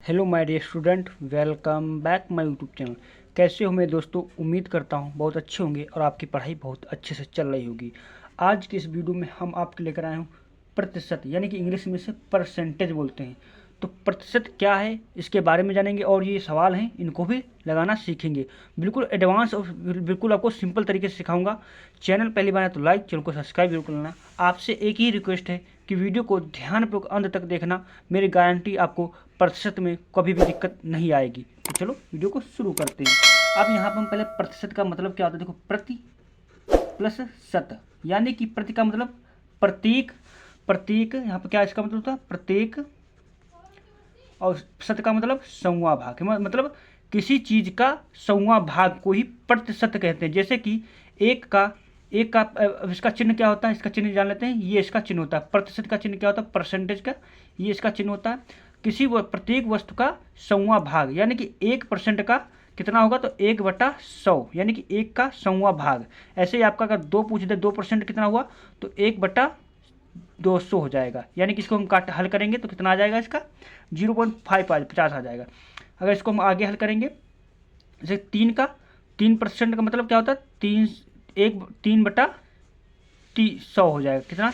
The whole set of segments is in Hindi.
Hello my dear student, welcome back my YouTube channel. कैसे हो मेरे दोस्तों? उम्मीद करता हूँ बहुत अच्छे होंगे और आपकी पढ़ाई बहुत अच्छे से चल रही होगी। आज की इस वीडियो में हम आपके लेकर आए हूँ प्रतिशत, यानी कि इंग्लिश में से परसेंटेज बोलते हैं। तो प्रतिशत क्या है इसके बारे में जानेंगे और ये सवाल हैं इनको भी लगाना सीखेंगे। बिल्कुल एडवांस और बिल्कुल आपको सिंपल तरीके से सिखाऊंगा। चैनल पहली बार है तो लाइक, चैनल को सब्सक्राइब जरूर कर लेना। आपसे एक ही रिक्वेस्ट है कि वीडियो को ध्यानपूर्वक अंत तक देखना। मेरी गारंटी आपको प्रतिशत में कभी भी दिक्कत नहीं आएगी। तो चलो वीडियो को शुरू करते हैं। अब यहाँ पर हम पहले प्रतिशत का मतलब क्या होता है देखो। प्रति प्लस शत, यानी कि प्रति का मतलब प्रतीक, प्रतीक यहाँ पर क्या इसका मतलब होता है प्रत्येक, और शत का मतलब सौवां भाग, मतलब किसी चीज का सौवां भाग को ही प्रतिशत कहते हैं। जैसे कि एक का अब इसका चिन्ह क्या होता है, इसका चिन्ह जान लेते हैं। ये इसका चिन्ह होता है। प्रतिशत का चिन्ह क्या होता है, परसेंटेज का, ये इसका चिन्ह होता है। प्रत्येक वस्तु का सौवां भाग, यानी कि 1% का कितना होगा तो 1/100, यानी कि 1 का सौवां भाग। ऐसे ही आपका अगर 2 पूछ दे 2% कितना हुआ तो 1/200 हो जाएगा। यानी कि इसको हम काट हल करेंगे तो कितना आ जाएगा, इसका 0.50 आ जाएगा। अगर इसको हम आगे हल करेंगे, जैसे 3% का मतलब क्या होता है, 3/100 हो जाएगा। कितना,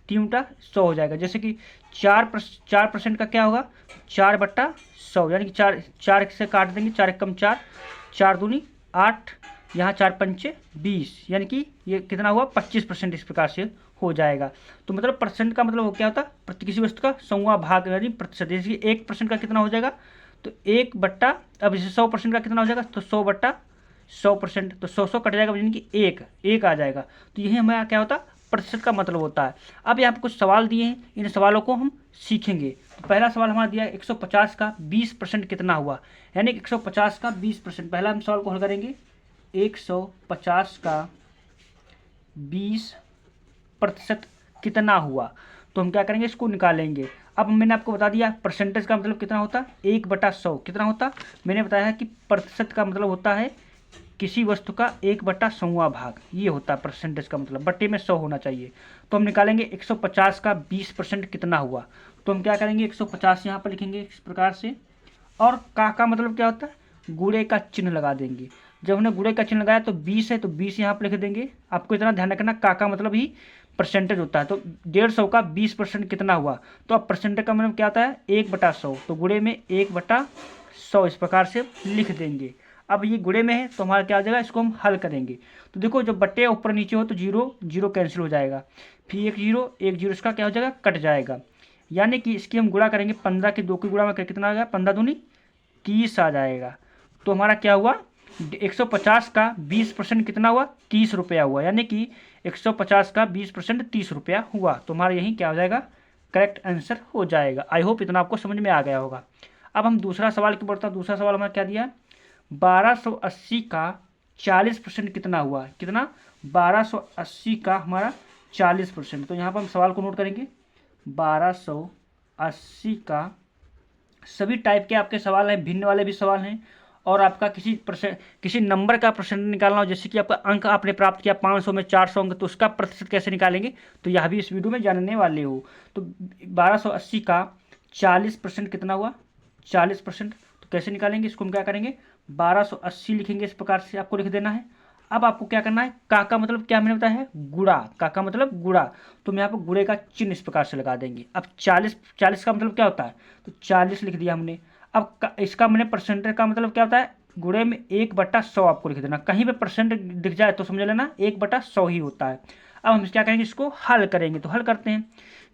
3/100 हो जाएगा। जैसे कि 4% का क्या होगा, 4/100, यानी कि 4 से काट देंगे, 4 एकम 4, 4 दूनी 8, यहाँ 4 पंचे 20, यानी कि ये कितना हुआ 25%। इस प्रकार से हो जाएगा। तो मतलब परसेंट का मतलब वो क्या होता है, प्रति किसी वस्तु का सौवां भाग, यानी प्रतिशत। जैसे कि 1% का कितना हो जाएगा तो 1 बट्टा, अब जैसे 100% का कितना हो जाएगा तो 100/100%, तो 100 कट जाएगा, यानी कि एक आ जाएगा। तो यही हमारा क्या होता है प्रतिशत का मतलब होता है। अब यहाँ पर कुछ सवाल दिए हैं, इन सवालों को हम सीखेंगे। तो पहला सवाल हमारा दिया है 150 का 20% कितना हुआ, यानी कि 150 का 20%। पहला हम सवाल को हल करेंगे। 150 का 20% कितना हुआ, तो हम क्या करेंगे, इसको निकालेंगे। अब मैंने आपको बता दिया परसेंटेज का मतलब कितना होता है, 1/100 कितना होता, मैंने बताया है कि प्रतिशत का मतलब होता है किसी वस्तु का 1/100वां भाग, ये होता है परसेंटेज का मतलब। बट्टे में 100 होना चाहिए। तो हम निकालेंगे 150 का 20% कितना हुआ, तो हम क्या करेंगे 150 यहाँ पर लिखेंगे इस प्रकार से, और का मतलब क्या होता है, गुणे का चिन्ह लगा देंगे। जब हमने गुणे का चिन्ह लगाया तो 20 है तो 20 यहाँ पर लिख देंगे। आपको इतना ध्यान रखना, का मतलब ही परसेंटेज होता है। तो 150 का 20% कितना हुआ, तो अब परसेंटेज का मतलब क्या होता है 1/100, तो गुणे में 1/100 इस प्रकार से लिख देंगे। अब ये गुणे में है तो हमारा क्या आ जाएगा, इसको हम हल करेंगे। तो देखो जब बट्टे ऊपर नीचे हो तो जीरो जीरो कैंसिल हो जाएगा, फिर एक जीरो इसका क्या हो जाएगा, कट जाएगा। यानी कि इसकी हम गुणा करेंगे, 15 के 2 की गुणा में कितना आ गया, 15 दूनी 30 आ जाएगा। तो हमारा क्या हुआ, 150 का 20% कितना हुआ, 30 रुपया हुआ। यानी कि 150 का 20% 30 रुपया हुआ। तो हमारा यही क्या हो जाएगा, करेक्ट आंसर हो जाएगा। आई होप इतना आपको समझ में आ गया होगा। अब हम दूसरा सवाल की बढ़ता, दूसरा सवाल हमारा क्या दिया, 1280 का 40% कितना हुआ, कितना 1280 का हमारा 40%। तो यहाँ पर हम सवाल को नोट करेंगे, 1280 का, सभी टाइप के आपके सवाल हैं, भिन्न वाले भी सवाल हैं, और आपका किसी नंबर का परसेंट निकालना हो, जैसे कि आपका अंक आपने प्राप्त किया 500 में 400 अंक, तो उसका प्रतिशत कैसे निकालेंगे, तो यह भी इस वीडियो में जानने वाले हो। तो 1280 का 40% कितना हुआ, 40%, तो कैसे निकालेंगे, इसको हम क्या करेंगे 1280 लिखेंगे, इस प्रकार से आपको लिख देना है। अब आपको क्या करना है, का मतलब क्या मैंने बताया है, गुणा, का मतलब गुणा। तो हम यहाँ पर गुणे का चिन्ह इस प्रकार से लगा देंगे। अब 40 का मतलब क्या होता है, तो 40 लिख दिया हमने। अब इसका मैंने परसेंटेज का मतलब क्या होता है, गुणे में 1/100 आपको लिख देना। कहीं पे परसेंट दिख जाए तो समझ लेना 1/100 ही होता है। अब हम क्या करेंगे, इसको हल करेंगे। तो हल करते हैं,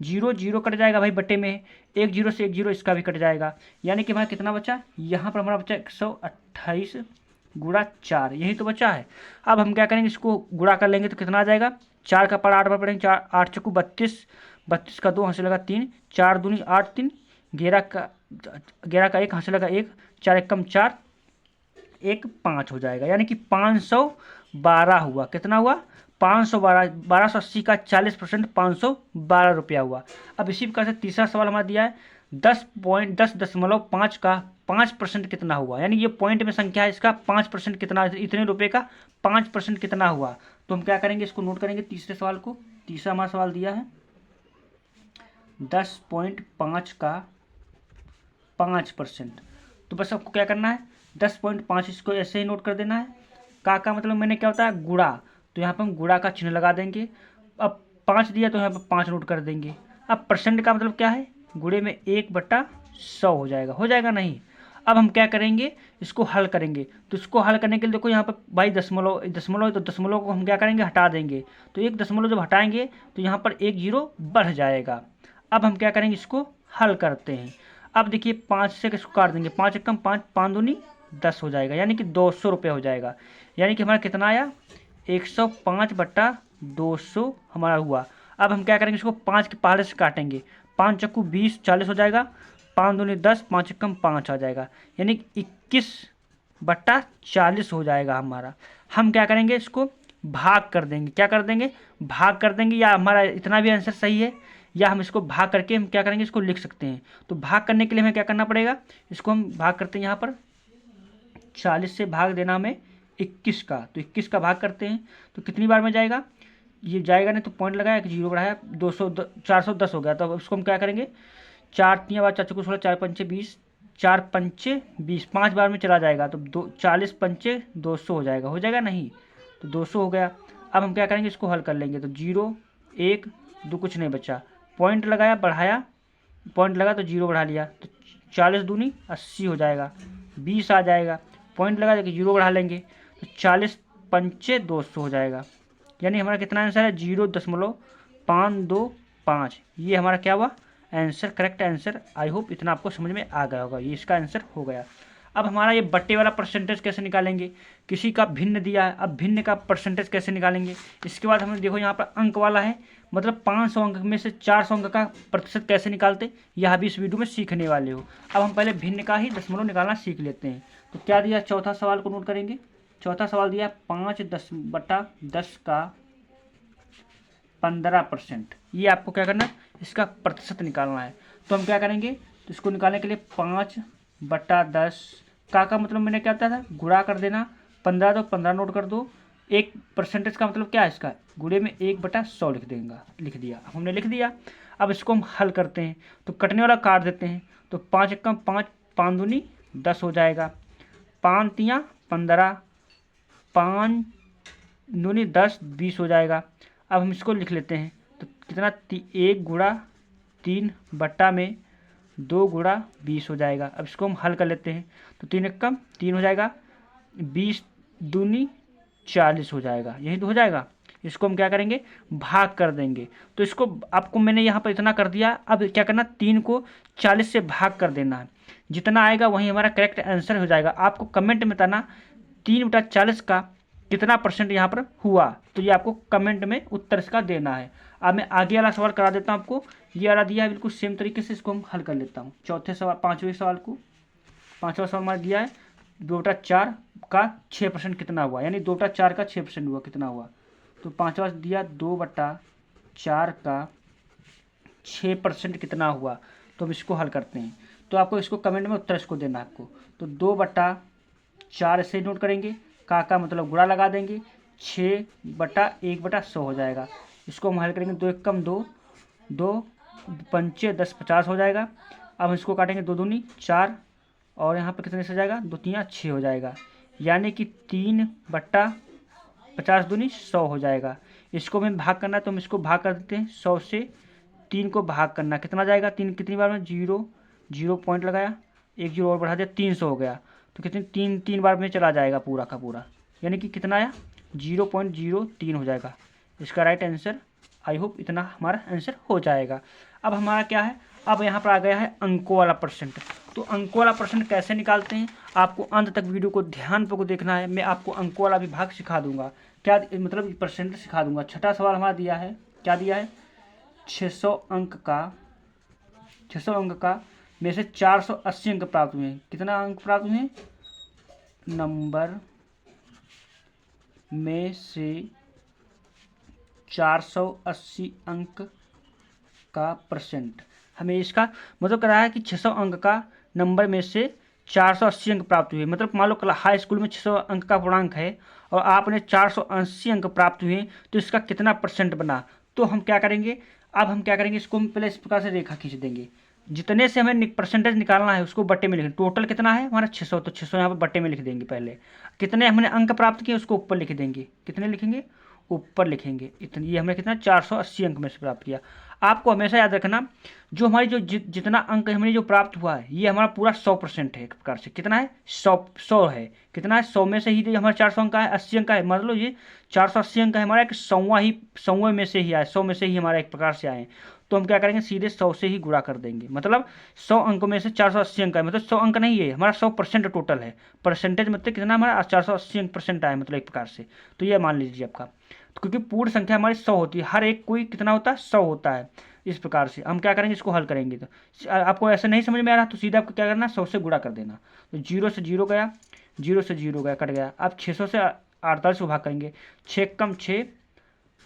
जीरो जीरो कट जाएगा भाई बट्टे में, एक जीरो से एक जीरो इसका भी कट जाएगा। यानी कि हमारा कितना बचा, यहाँ पर हमारा बचा 128 गुणा 4, यही तो बचा है। अब हम क्या करेंगे, इसको गुणा कर लेंगे तो कितना आ जाएगा, 4 का पारा 8 बार पढ़ेंगे, 4 8 चौको 32, 32 का 2 हासिल लगा 3, 4 दूनी 8, 3 11 का 1 हासिल लगा 1, 4 एकम 4, 1 5 हो जाएगा। यानी कि 512 हुआ। कितना हुआ, 512, 1280 का 40% 512 रुपया हुआ। अब इसी प्रकार से तीसरा सवाल हमारा दिया है 10.10.5 का 5% कितना हुआ, यानी ये पॉइंट में संख्या है, इसका 5% कितना, इतने रुपए का 5% कितना हुआ। तो हम क्या करेंगे, इसको नोट करेंगे तीसरे सवाल को। तीसरा हमारा सवाल दिया है 10.5 का 5%। तो बस आपको क्या करना है 10.5 इसको ऐसे ही नोट कर देना है। का मतलब मैंने क्या होता है गुणा, तो यहाँ पर हम गुणा का चिन्ह लगा देंगे। अब 5 दिया तो यहाँ पर 5 नोट कर देंगे। अब परसेंट का मतलब क्या है गुणे में 1/100 हो जाएगा नहीं। अब हम क्या करेंगे इसको हल करेंगे, तो इसको हल करने के लिए देखो यहाँ पर भाई दशमलव दशमलव है, तो दशमलव को हम क्या करेंगे हटा देंगे। तो एक दशमलव जब हटाएंगे तो यहाँ पर एक जीरो बढ़ जाएगा। अब हम क्या करेंगे इसको हल करते हैं। अब देखिए 5 से इसको काट देंगे, 5 एकम 5, 5 दूनी 10 हो जाएगा, यानी कि 200 रुपये हो जाएगा। यानी कि हमारा कितना आया 105/200 हमारा हुआ। अब हम क्या करेंगे इसको 5 के पहाड़े से काटेंगे, 5 चक्कू 20, 40 हो जाएगा, 5 दूनी 10, 5 एकम 5 आ जाएगा, यानी 21/40 हो जाएगा हमारा। हम क्या करेंगे इसको भाग कर देंगे, क्या कर देंगे भाग कर देंगे, या हमारा इतना भी आंसर सही है, या हम इसको भाग करके हम क्या करेंगे इसको लिख सकते हैं। तो भाग करने के लिए हमें क्या करना पड़ेगा, इसको हम भाग करते हैं यहाँ पर 40 से भाग देना हमें 21 का, तो 21 का भाग करते हैं तो कितनी बार में जाएगा, ये जाएगा नहीं तो पॉइंट लगाया, एक जीरो बढ़ाया, 410 हो गया। तो अब इसको हम क्या करेंगे 4 3 बार 4 चौको 16, 4 पंचे 20, 4 पंचे 20, 5 बार में चला जाएगा तो 40 पंचे 200 हो जाएगा नहीं, तो 200 हो गया। अब हम क्या करेंगे इसको हल कर लेंगे, तो 0 1 2 कुछ नहीं बचा, पॉइंट लगाया बढ़ाया, पॉइंट लगा तो जीरो बढ़ा लिया, तो 40 दूनी 80 हो जाएगा, 20 आ जाएगा, पॉइंट लगा देखिए जीरो बढ़ा लेंगे तो 40 पंचे 200 हो जाएगा। यानी हमारा कितना आंसर है 0.525। ये हमारा क्या हुआ answer, correct answer. I hope इतना आपको समझ में आ गया होगा, ये इसका आंसर हो गया। अब हमारा ये बट्टे वाला परसेंटेज कैसे निकालेंगे, किसी का भिन्न दिया है, अब भिन्न का परसेंटेज कैसे निकालेंगे। इसके बाद हमें देखो यहाँ पर अंक वाला है, मतलब 500 अंक में से 400 अंक का प्रतिशत कैसे निकालते, यह भी इस वीडियो में सीखने वाले हो। अब हम पहले भिन्न का ही दशमलव निकालना सीख लेते हैं। तो क्या दिया, चौथा सवाल को नोट करेंगे। चौथा सवाल दिया 5/10 का 15%। ये आपको क्या करना है इसका प्रतिशत निकालना है। तो हम क्या करेंगे, तो इसको निकालने के लिए 5/10 का मतलब मैंने क्या था गुणा कर देना, 15 तो 15 नोट कर दो, एक परसेंटेज का मतलब क्या है इसका गुणे में 1/100 लिख दिया। हमने लिख दिया। अब इसको हम हल करते हैं, तो कटने वाला काट देते हैं, तो 5 एकम 5, 5 दूनी 10 हो जाएगा, 5 तियाँ 15, 5 दूनी 10, 20 हो जाएगा। अब हम इसको लिख लेते हैं, तो कितना 1 गुणा 3 बट्टा में 2 गुणा 20 हो जाएगा। अब इसको हम हल कर लेते हैं, तो 3 एकम 3 हो जाएगा, 20 दूनी 40 हो जाएगा, यही तो हो जाएगा। इसको हम क्या करेंगे भाग कर देंगे। तो इसको आपको मैंने यहाँ पर इतना कर दिया, अब क्या करना 3 को 40 से भाग कर देना है, जितना आएगा वही हमारा करेक्ट आंसर हो जाएगा। आपको कमेंट में बताना 3/40 का कितना परसेंट यहाँ पर हुआ, तो ये आपको कमेंट में उत्तर इसका देना है। अब मैं आगे वाला सवाल करा देता हूँ आपको, ये वाला दिया है बिल्कुल सेम तरीके से, इसको हम हल कर लेता हूँ। पाँचवें सवाल को, पाँचवा सवाल हमारा दिया है 2/4 का 6% कितना हुआ, यानी 2/4 का 6% हुआ, कितना हुआ। तो पाँचवा दिया 2/4 का 6% कितना हुआ, तो हम इसको हल करते हैं। तो आपको इसको कमेंट में उत्तर इसको देना है आपको। तो 2/4 ऐसे नोट करेंगे, का मतलब गुणा लगा देंगे, 6/1/100 हो जाएगा। इसको हम हल करेंगे, 2 एकम 2, 2 पंचे 10, 50 हो जाएगा। अब हम इसको काटेंगे 2 दूनी 4, और यहाँ पर कितने से जाएगा 2 तियाँ 6 हो जाएगा, यानी कि 3/50 दूनी 100 हो जाएगा। इसको हमें भाग करना है, तो हम इसको भाग कर देते हैं, 100 से 3 को भाग करना, कितना जाएगा 3 कितनी बार में 0 पॉइंट लगाया, एक जीरो और बढ़ा दिया, 300 हो गया। तो कितने 3 बार में चला जाएगा पूरा का पूरा, यानी कि कितना आया 0.03 हो जाएगा इसका राइट आंसर। आई होप इतना हमारा आंसर हो जाएगा। अब हमारा क्या है, अब यहाँ पर आ गया है अंकों वाला परसेंट। तो अंकों वाला परसेंट कैसे निकालते हैं, आपको अंत तक वीडियो को ध्यानपूर्वक देखना है। मैं आपको अंकों वाला विभाग सिखा दूंगा, क्या मतलब परसेंट सिखा दूंगा। छठा सवाल हमारा दिया है, क्या दिया है 600 अंक का में से 480 अंक प्राप्त हुए हैं। कितना अंक प्राप्त हुए हैं, नंबर में से 480 अंक का परसेंट, हमें इसका मतलब करा है कि 600 अंक का नंबर में से 480 अंक प्राप्त हुए। मतलब मान लो हाई स्कूल में 600 अंक का पूर्णांक है और आपने 480 अंक प्राप्त हुए, तो इसका कितना परसेंट बना। तो हम क्या करेंगे, अब हम क्या करेंगे, इसको हम पहले इस प्रकार से रेखा खींच देंगे। जितने से हमें परसेंटेज निकालना है उसको बट्टे में लिखें। टोटल कितना है हमारा 600, तो 600 यहाँ पर बट्टे में लिख देंगे। पहले कितने हमने अंक प्राप्त किए उसको ऊपर लिख देंगे। कितने लिखेंगे? ऊपर लिखेंगे। इतनी ये हमने कितना 480 अंक में से प्राप्त किया। आपको हमेशा याद रखना जो हमारी जो जितना अंक हमने जो प्राप्त हुआ है ये हमारा पूरा 100% है। एक प्रकार से कितना है? 100 है। कितना है? 100 में से ही जो हमारा 400 अंक का है, 80 अंक का है, मतलब ये 480 अंक है हमारा एक 100वें में से ही आए, 100 में से ही हमारा एक प्रकार से आए। तो हम क्या करेंगे? सीधे 100 से ही गुणा कर देंगे। मतलब 100 अंकों में से 480 अंक है, मतलब 100 अंक नहीं है हमारा 100% टोटल है। परसेंटेज मतलब कितना हमारा 480 अंक परसेंट आए, मतलब एक प्रकार से। तो ये मान लीजिए आपका, तो क्योंकि पूर्ण संख्या हमारी 100 होती है, हर एक कोई कितना होता है? 100 होता है। इस प्रकार से हम क्या करेंगे? इसको हल करेंगे। तो आपको ऐसा नहीं समझ में आ रहा तो सीधा आपको क्या करना है? 100 से गुणा कर देना। तो 0 से 0 गया, 0 से 0 गया, कट गया। अब 600 से 48 को भाग करेंगे। 6 कम 6,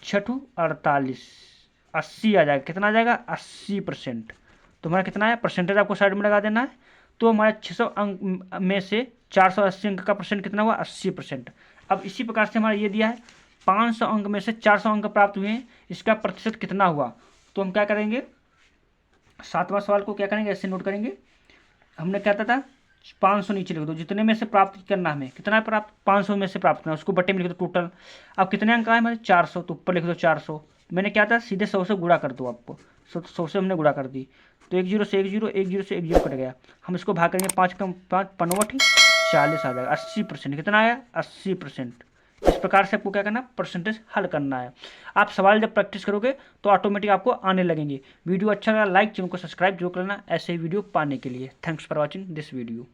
6 48, 80 आ जाएगा। कितना आ जाएगा? 80%। तो हमारा कितना है? परसेंटेज आपको साइड में लगा देना है। तो हमारे 600 अंक में से 480 अंक का परसेंट कितना हुआ? 80%। अब इसी प्रकार से हमारा ये दिया है 500 अंक में से 400 अंक प्राप्त हुए हैं, इसका प्रतिशत कितना हुआ? तो हम क्या करेंगे? 7वां सवाल को क्या करेंगे? ऐसे नोट करेंगे। हमने क्या था 500 नीचे लिख दो। जितने में से प्राप्त करना हमें कितना प्राप्त? 500 में से प्राप्त करना, उसको बट्टे में लिख दो टोटल। अब कितने अंक आए हमारे? 400, तो ऊपर लिख दो 400। मैंने क्या था? सीधे 100 से गुणा कर दो आपको। 100 से हमने गुणा कर दी। तो 1 0 से 1 0, 1 0 से 1 0 कट गया। हम इसको भाग करेंगे 5 कम 5 55 40 आ जाएगा। 80%। कितना आया? 80%। इस प्रकार से आपको क्या करना? परसेंटेज हल करना है। आप सवाल जब प्रैक्टिस करोगे तो ऑटोमेटिक आपको आने लगेंगे। वीडियो अच्छा लगा लाइक, चैनल को सब्सक्राइब जरूर करना ऐसे वीडियो पाने के लिए। Thanks for watching this video.